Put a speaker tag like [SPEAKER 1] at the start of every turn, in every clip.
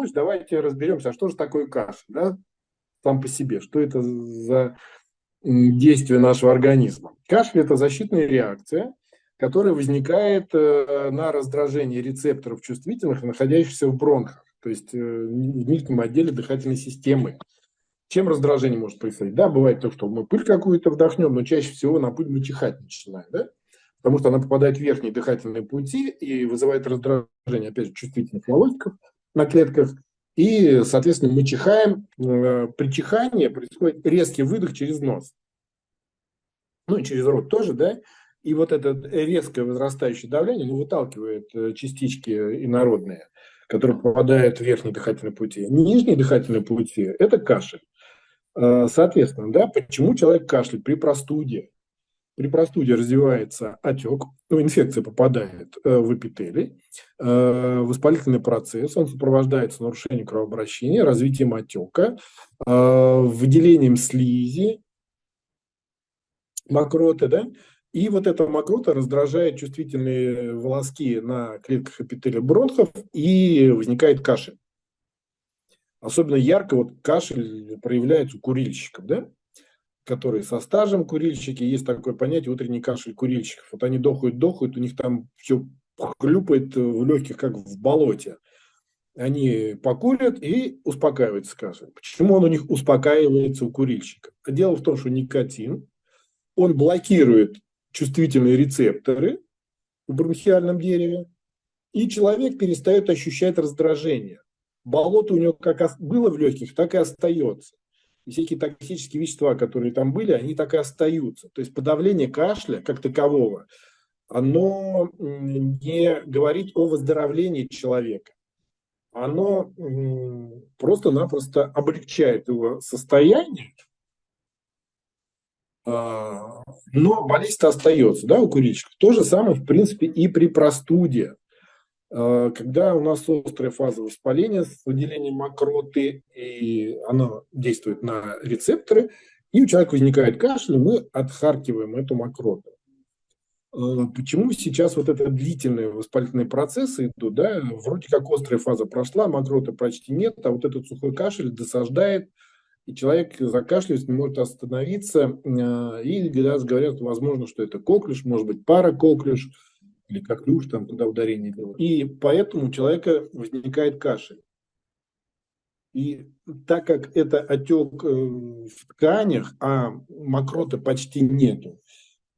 [SPEAKER 1] хочешь, давайте разберемся, а что же такое кашель, да, сам по себе, что это за действие нашего организма. Кашель – это защитная реакция, которая возникает на раздражение рецепторов чувствительных, находящихся в бронхах, то есть в нижнем отделе дыхательной системы. Чем раздражение может происходить? Да, бывает то, что мы пыль какую-то вдохнем, но чаще всего на пыль мы чихать начинаем, да? Потому что она попадает в верхние дыхательные пути и вызывает раздражение, опять же, чувствительных волосиков на клетках. И, соответственно, мы чихаем. При чихании происходит резкий выдох через нос. Ну и через рот тоже, да? И вот это резкое возрастающее давление, ну, выталкивает частички инородные, которые попадают в верхние дыхательные пути. Нижние дыхательные пути – это кашель. Соответственно, да, почему человек кашляет при простуде? При простуде развивается отек, ну, инфекция попадает в эпителий, воспалительный процесс, он сопровождается нарушением кровообращения, развитием отека, выделением слизи, мокроты, да, и вот эта мокрота раздражает чувствительные волоски на клетках эпителия бронхов, и возникает кашель. Особенно ярко вот кашель проявляется у курильщиков, да, которые со стажем курильщики, есть такое понятие утренний кашель курильщиков. Вот они дохают, у них там все хлюпает в легких, как в болоте. Они покурят и успокаивается кашель. Почему он у них успокаивается у курильщиков? Дело в том, что никотин, он блокирует чувствительные рецепторы в бронхиальном дереве, и человек перестает ощущать раздражение. Болото у него как было в легких, так и остается. И всякие токсические вещества, которые там были, они так и остаются. То есть подавление кашля как такового, оно не говорит о выздоровлении человека. Оно просто-напросто облегчает его состояние, но болезнь-то остается, да, у курильщиков. То же самое, в принципе, и при простуде. Когда у нас острая фаза воспаления с выделением мокроты, и она действует на рецепторы, и у человека возникает кашель, и мы отхаркиваем эту мокроту. Почему сейчас вот это длительные воспалительные процессы идут, да, вроде как острая фаза прошла, мокроты почти нет, а вот этот сухой кашель досаждает, и человек закашливается, не может остановиться, и даже говорят, возможно, что это коклюш, может быть, паракоклюш, или коклюш, там, куда ударение делают. И поэтому у человека возникает кашель. И так как это отек в тканях, а мокроты почти нету,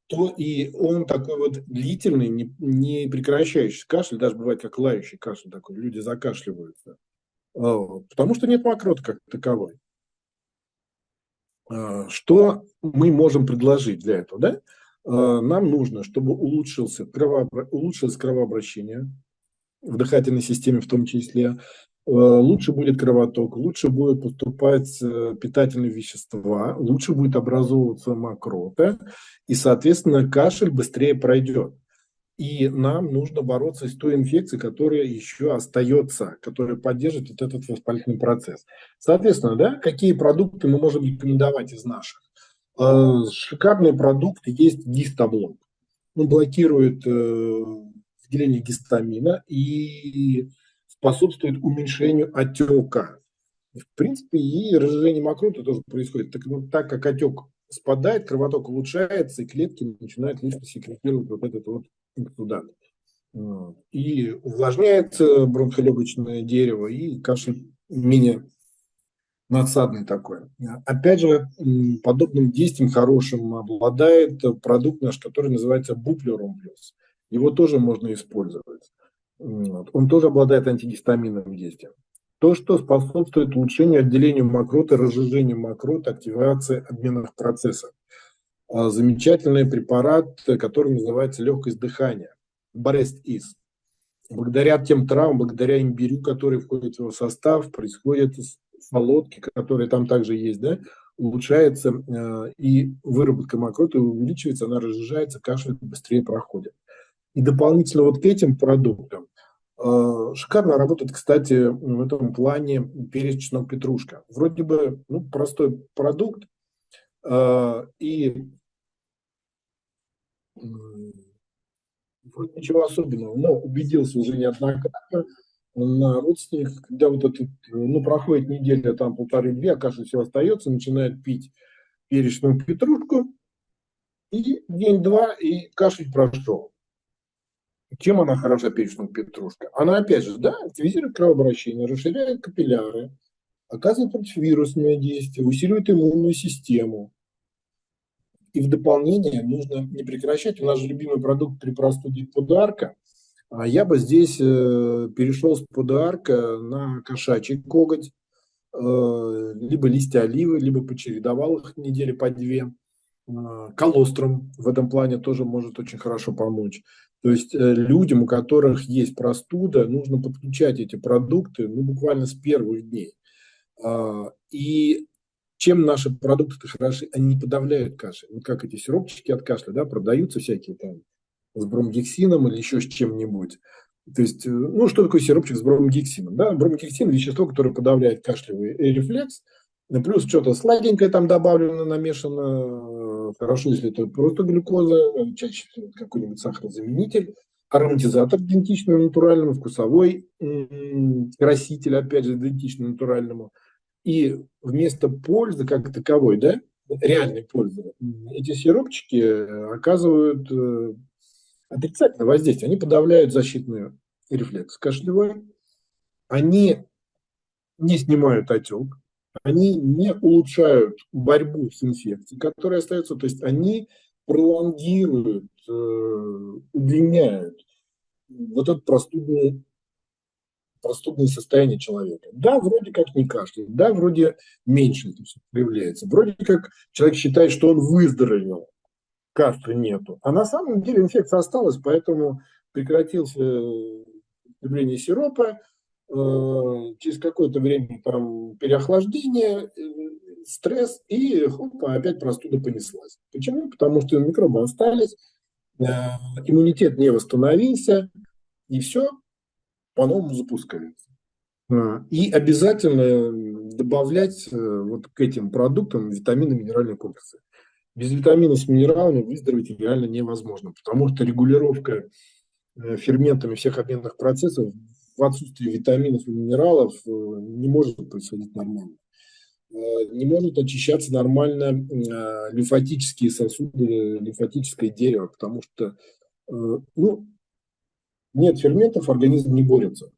[SPEAKER 1] то и он такой вот длительный, не прекращающийся кашель, даже бывает как лающий кашель такой, люди закашливаются, потому что нет мокроты как таковой. Что мы можем предложить для этого? Да? Нам нужно, чтобы улучшилось кровообращение в дыхательной системе в том числе, лучше будет кровоток, лучше будет поступать питательные вещества, лучше будет образовываться мокрота, и, соответственно, кашель быстрее пройдет. И нам нужно бороться с той инфекцией, которая еще остается, которая поддерживает вот этот воспалительный процесс. Соответственно, да, какие продукты мы можем рекомендовать из наших? Шикарные продукты есть гистоблок. Он блокирует выделение гистамина и способствует уменьшению отека. В принципе, и разжижение мокроты тоже происходит. Так как отек спадает, кровоток улучшается, и клетки начинают лучше секретировать вот этот вот эксудат. И увлажняется бронхолегочное дерево, и кашель менее надсадный такой. Опять же, подобным действием хорошим обладает продукт наш, который называется Буплерум плюс. Его тоже можно использовать. Он тоже обладает антигистаминным действием. То, что способствует улучшению отделению мокроты, разжижению мокроты, активации обменных процессов. Замечательный препарат, который называется легкость дыхания. Breast-Ease. Благодаря тем травмам, благодаря имбирю, который входит в его состав, происходят солодки, которые там также есть, да, улучшается и выработка мокроты увеличивается, она разжижается, кашель быстрее проходит. И дополнительно вот к этим продуктам шикарно работает, кстати, в этом плане перец, чеснок, петрушка. Вроде бы простой продукт, и вроде ничего особенного, но убедился уже неоднократно, на родственников, когда вот этот, ну, проходит неделя, там полторы-две, а кашель все остается, начинает пить перечную петрушку, и день-два, и кашель прошел. Чем она хороша, перечная петрушка? Она, опять же, да, активизирует кровообращение, расширяет капилляры, оказывает противовирусное действие, усиливает иммунную систему. И в дополнение нужно не прекращать. У нас же любимый продукт при простуде подарка. А я бы здесь перешел с подарка на кошачий коготь, либо листья оливы, либо почередовал их недели по две. Колострум в этом плане тоже может очень хорошо помочь. То есть людям, у которых есть простуда, нужно подключать эти продукты, ну, буквально с первых дней. И чем наши продукты хороши, они не подавляют кашель. Вот как эти сиропчики от кашля, да, продаются всякие там с бромгексином или еще с чем-нибудь. То есть, ну, что такое сиропчик с бромгексином? Да? Бромгексин – вещество, которое подавляет кашлевый рефлекс, плюс что-то сладенькое там добавлено, намешано. Хорошо, если это просто глюкоза, чаще всего какой-нибудь сахарозаменитель, ароматизатор идентичный натуральному, вкусовой краситель, опять же, идентичный натуральному. И вместо пользы как таковой, да, реальной пользы, эти сиропчики оказывают отрицательное воздействие. Они подавляют защитный рефлекс кашлевой, они не снимают отек, они не улучшают борьбу с инфекцией, которая остается, то есть они пролонгируют, удлиняют вот это простудное состояние человека. Да, вроде как не кашляет, да, вроде меньше это все проявляется, вроде как человек считает, что он выздоровел, кашля нету, а на самом деле инфекция осталась, поэтому прекратился употребление сиропа, через какое-то время там переохлаждение, стресс, и хопа, опять простуда понеслась. Почему? Потому что микробы остались, иммунитет не восстановился, и все по-новому запускается. И обязательно добавлять вот к этим продуктам витамины, минеральные комплексы. Без витаминов с минералами выздороветь реально невозможно, потому что регулировка ферментами всех обменных процессов в отсутствии витаминов и минералов не может происходить нормально. Не может очищаться нормально лимфатические сосуды, лимфатическое дерево, потому что ну, нет ферментов, организм не борется.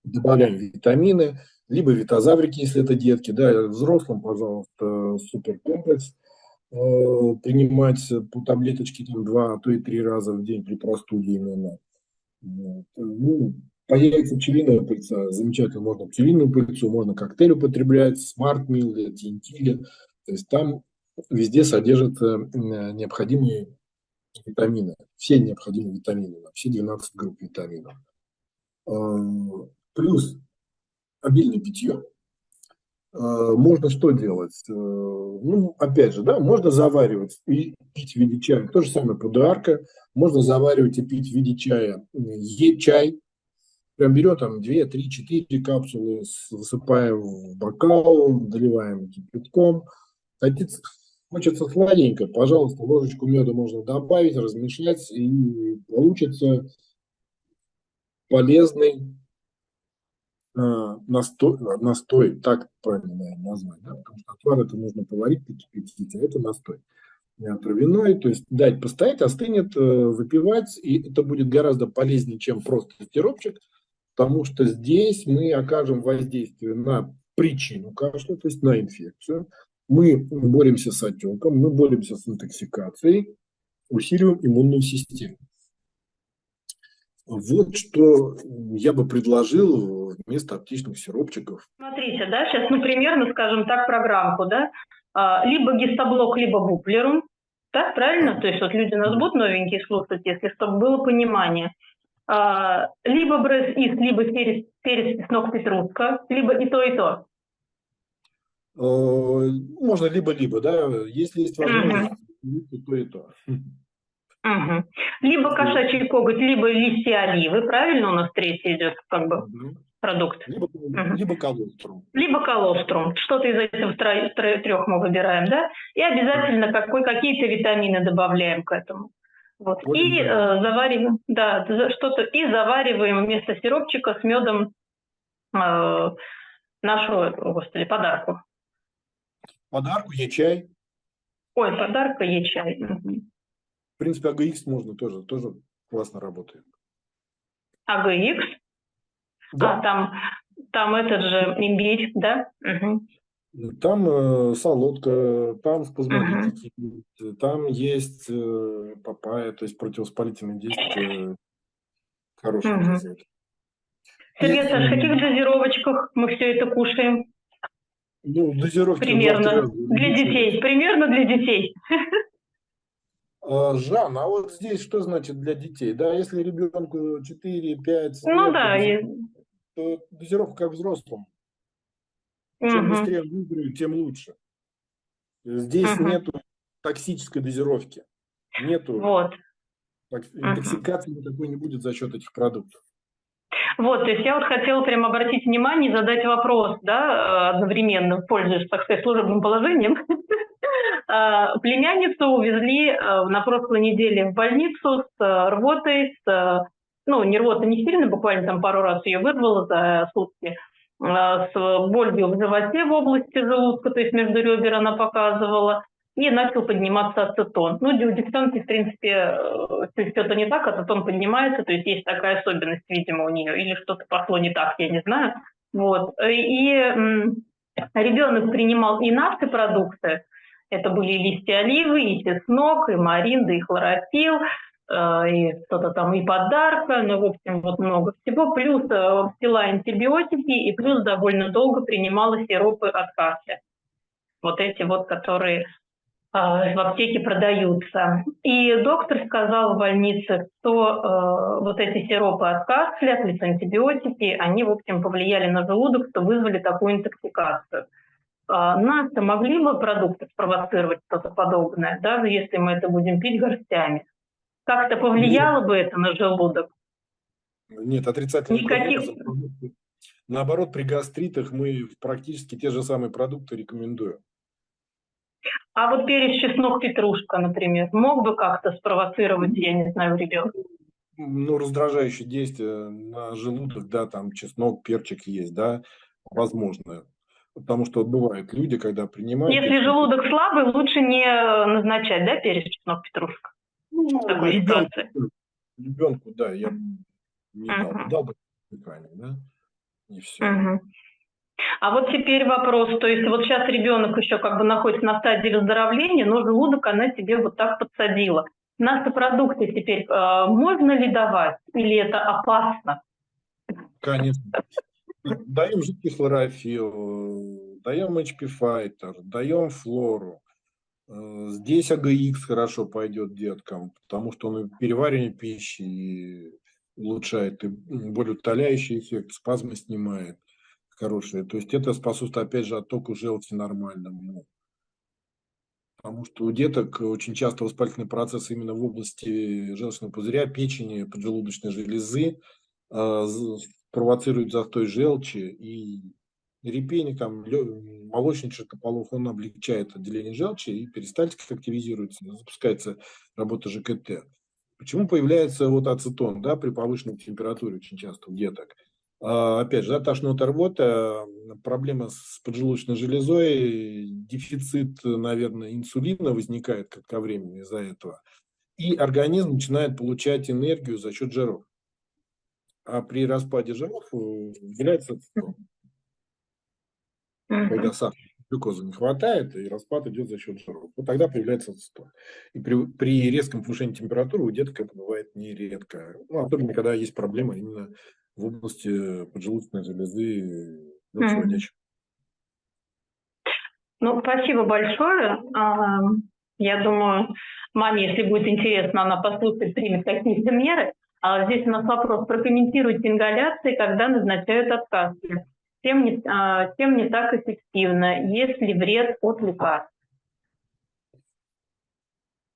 [SPEAKER 1] Добавляем витамины, либо витазаврики, если это детки, да, взрослым, пожалуйста, суперкомплекс, принимать по таблеточке там, 2, а то и 3 раза в день при простуде именно. Вот. Ну, появится пчелиная пыльца, замечательно, можно пчелиную пыльцу, можно коктейль употреблять, смарт-мил или TNT, то есть там везде содержатся необходимые витамины, все необходимые витамины, все 12 групп витаминов. Плюс обильное питье. Можно что делать? Ну, опять же, да, можно заваривать и пить в виде чая. То же самое подарка. Можно заваривать и пить в виде чая. Е-чай. Прям берем там 2, 3, 4 капсулы, высыпаем в бокал, доливаем кипятком. Хочется сладенько, пожалуйста, ложечку меда можно добавить, размешать, и получится полезный настой, так правильно, наверное, назвать, да? Потому что отвар это нужно поварить, покипятить, а это настой травяной, то есть дать постоять, остынет, выпивать, и это будет гораздо полезнее, чем просто сиропчик, потому что здесь мы окажем воздействие на причину кашля, то есть на инфекцию, мы боремся с отеком, мы боремся с интоксикацией, усиливаем иммунную систему. Вот что я бы предложил вместо аптечных сиропчиков.
[SPEAKER 2] Смотрите, да, сейчас, ну, примерно, скажем так, программку, да, либо гистоблок, либо буплерум, так, правильно? То есть вот люди нас будут новенькие слушать, если чтобы было понимание. Либо бресс-ист, либо перец, чеснок, петрушка, либо и то, и то.
[SPEAKER 1] Можно либо-либо, да, если есть возможность, и то, и то.
[SPEAKER 2] Угу. Либо кошачий коготь, либо листья оливы, правильно у нас третий идет как бы продукт?
[SPEAKER 1] Либо колострум.
[SPEAKER 2] Либо колострум. Что-то из этих трех мы выбираем, да? И обязательно какие-то витамины добавляем к этому. Вот. И завариваем, да, что-то, и завариваем вместо сиропчика с медом нашу, господи, подарку.
[SPEAKER 1] Подарку, чай.
[SPEAKER 2] Ой, подарка, чай. Угу.
[SPEAKER 1] В принципе, АГХ можно тоже классно работает.
[SPEAKER 2] АГХ?
[SPEAKER 1] Да.
[SPEAKER 2] Там этот же имбирь, да? Угу.
[SPEAKER 1] Там солодка, там спазмолитики, там есть папайя, то есть противовоспалительные действия хорошие для этого.
[SPEAKER 2] Сергей Саш, в каких дозировочках мы все это кушаем?
[SPEAKER 1] Ну, дозировки
[SPEAKER 2] примерно для детей. Примерно для детей.
[SPEAKER 1] Жан, а вот здесь что значит для детей? Да, если ребенку 4-5 лет,
[SPEAKER 2] да,
[SPEAKER 1] то дозировка как взрослому. Чем быстрее выиграют, тем лучше. Здесь нету токсической дозировки. Нету интоксикации никакой не будет за счет этих продуктов.
[SPEAKER 2] Вот, то есть я вот хотела прямо обратить внимание и задать вопрос, да, одновременно, пользуясь, так сказать, служебным положением. Племянницу увезли на прошлой неделе в больницу с рвотой, ну, не рвота не сильно, буквально там пару раз ее вырвало за сутки, с болью в животе в области желудка, то есть между ребер она показывала, и начал подниматься ацетон. Ну, у девчонки, в принципе, что-то не так, ацетон поднимается, то есть есть такая особенность, видимо, у нее, или что-то пошло не так, я не знаю. Вот. И ребенок принимал и нафтопродукты, это были и листья оливы, и чеснок, и маринда, и хлорофилл, и что-то там, и подарка, ну, в общем, вот много всего, плюс пила антибиотики, и плюс довольно долго принимала сиропы от кашля. Вот эти вот, которые в аптеке продаются. И доктор сказал в больнице, что вот эти сиропы от кашля, плюс антибиотики, они, в общем, повлияли на желудок, что вызвали такую интоксикацию. Нас-то могли бы продукты спровоцировать что-то подобное, даже если мы это будем пить горстями? Как-то повлияло бы это на желудок?
[SPEAKER 1] Нет, отрицательных прогнозов. Наоборот, при гастритах мы практически те же самые продукты рекомендуем.
[SPEAKER 2] А вот перец, чеснок, петрушка, например, мог бы как-то спровоцировать, я не знаю, ребенка?
[SPEAKER 1] Ну, раздражающее действие на желудок, да, там чеснок, перчик есть, да, возможно. Потому что бывают люди, когда принимают...
[SPEAKER 2] Если желудок слабый, лучше не назначать, да, перец, чеснок, петрушка?
[SPEAKER 1] Ну,
[SPEAKER 2] в такой ситуации.
[SPEAKER 1] Ребенку, да, я не дал бы дыхание, да, и все.
[SPEAKER 2] А вот теперь вопрос, то есть вот сейчас ребенок еще как бы находится на стадии выздоровления, но желудок она тебе вот так подсадила. Нафтопродукты теперь можно ли давать или это опасно?
[SPEAKER 1] Конечно. Даем жидкий хлорофилл, даем HP Fighter, даем флору. Здесь АГХ хорошо пойдет деткам, потому что он и переваривание пищи улучшает, и болеутоляющий эффект, спазмы снимает хорошие. То есть это способствует, опять же, оттоку желчи нормальному. Потому что у деток очень часто воспалительный процесс именно в области желчного пузыря, печени, поджелудочной железы провоцирует застой желчи, и репейник, там, молочный чертополох, он облегчает отделение желчи, и перистальтика активизируется, запускается работа ЖКТ. Почему появляется вот ацетон, да, при повышенной температуре очень часто у деток? Опять же, да, тошнота, рвота, проблема с поджелудочной железой, дефицит, наверное, инсулина возникает кратковременно из-за этого, и организм начинает получать энергию за счет жиров. А при распаде жиров выделяется ацетон. Когда сахара, глюкозы не хватает, и распад идет за счет жиров. Вот тогда появляется ацетон. И при резком повышении температуры у деток это бывает нередко. Ну, особенно, когда есть проблемы именно в области поджелудочной железы, желчеводящей.
[SPEAKER 2] Ну, спасибо большое. Я думаю, маме, если будет интересно, она послушает, примет какие-то меры. Здесь у нас вопрос. Прокомментируйте ингаляции, когда назначают от кашля. Чем не так эффективно? Есть ли вред от лекарств?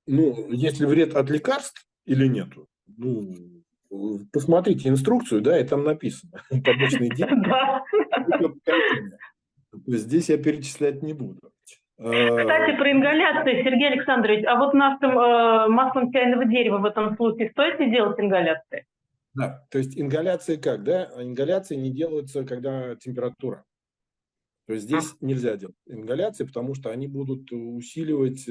[SPEAKER 1] Ну, есть ли вред от лекарств или нет? Ну, посмотрите инструкцию, да, и там написано. Побочные действия. Здесь я перечислять не буду.
[SPEAKER 2] Кстати, про ингаляции, Сергей Александрович, а вот маслом чайного дерева в этом случае стоит ли делать ингаляции?
[SPEAKER 1] Да, то есть ингаляции как, да? Ингаляции не делаются, когда температура. То есть здесь нельзя делать ингаляции, потому что они будут усиливать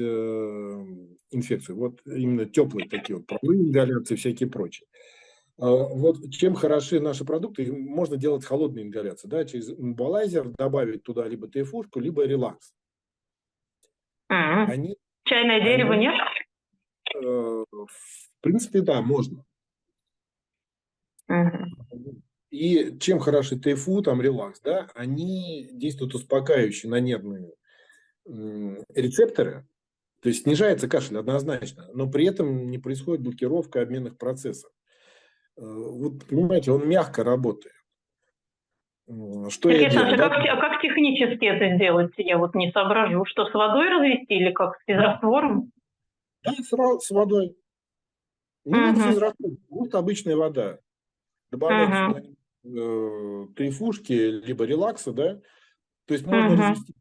[SPEAKER 1] инфекцию. Вот именно теплые такие вот паровые ингаляции, всякие прочие. Вот чем хороши наши продукты, их можно делать холодные ингаляции, да, через имболайзер добавить туда либо тайфушку, либо релакс. Они,
[SPEAKER 2] Чайное дерево
[SPEAKER 1] они,
[SPEAKER 2] нет?
[SPEAKER 1] в принципе, да, можно. И чем хороши тайфу, там релакс, да, они действуют успокаивающе на нервные рецепторы, то есть снижается кашель однозначно, но при этом не происходит блокировка обменных процессов. Вот, понимаете, он мягко работает. Что я
[SPEAKER 2] Сергей
[SPEAKER 1] делал?
[SPEAKER 2] Александрович,
[SPEAKER 1] Да?
[SPEAKER 2] как технически это сделать? Я вот не соображу. Что, с водой развести или как, с физраствором?
[SPEAKER 1] Да, с водой. Не надо физраствор, просто обычная вода. Добавлять сюда тайфушки, либо релакса, да. То есть можно развести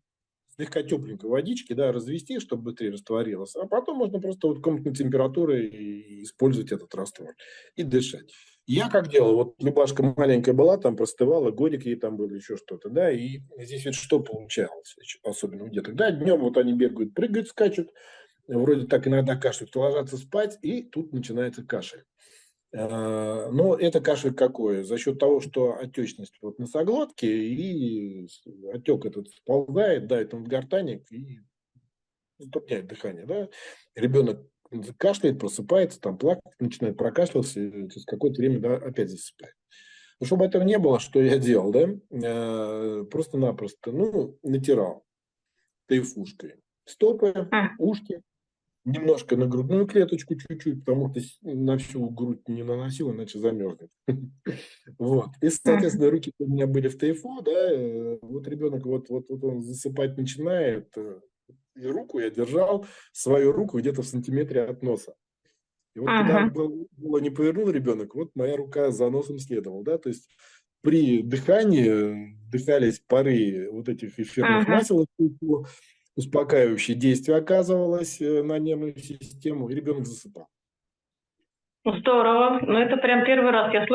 [SPEAKER 1] слегка тепленькой водички, да, развести, чтобы быстрее растворилось, а потом можно просто вот комнатной температуры и использовать этот раствор и дышать. Я как делал, вот любашка маленькая была, там простывала, годик ей там был, еще что-то, да, и здесь вот что получалось, особенно у деток, да, днем вот они бегают, прыгают, скачут, вроде так иногда кашляют, ложатся спать, и тут начинается кашель. Но это кашель какой? За счет того, что отечность вот носоглотки, и отек этот сползает, да, это в гортани и затрудняет дыхание. Да? Ребенок кашляет, просыпается, там плакать, начинает прокашливаться, и через какое-то время, да, опять засыпает. Но чтобы этого не было, что я делал, да, просто-напросто, натирал тайфушкой стопы, ушки, немножко на грудную клеточку чуть-чуть, потому что на всю грудь не наносил, иначе замерзнет. Вот. И, соответственно, руки у меня были в тайфу, да, вот ребенок вот он засыпать начинает, и руку я держал, свою руку где-то в сантиметре от носа. И вот куда было не повернул ребенок, вот моя рука за носом следовала, да, то есть при дыхании вдыхались пары вот этих эфирных масел, успокаивающее действие оказывалось на нервную систему, и ребенок засыпал.
[SPEAKER 2] Здорово. Ну, это прям первый раз я слышу.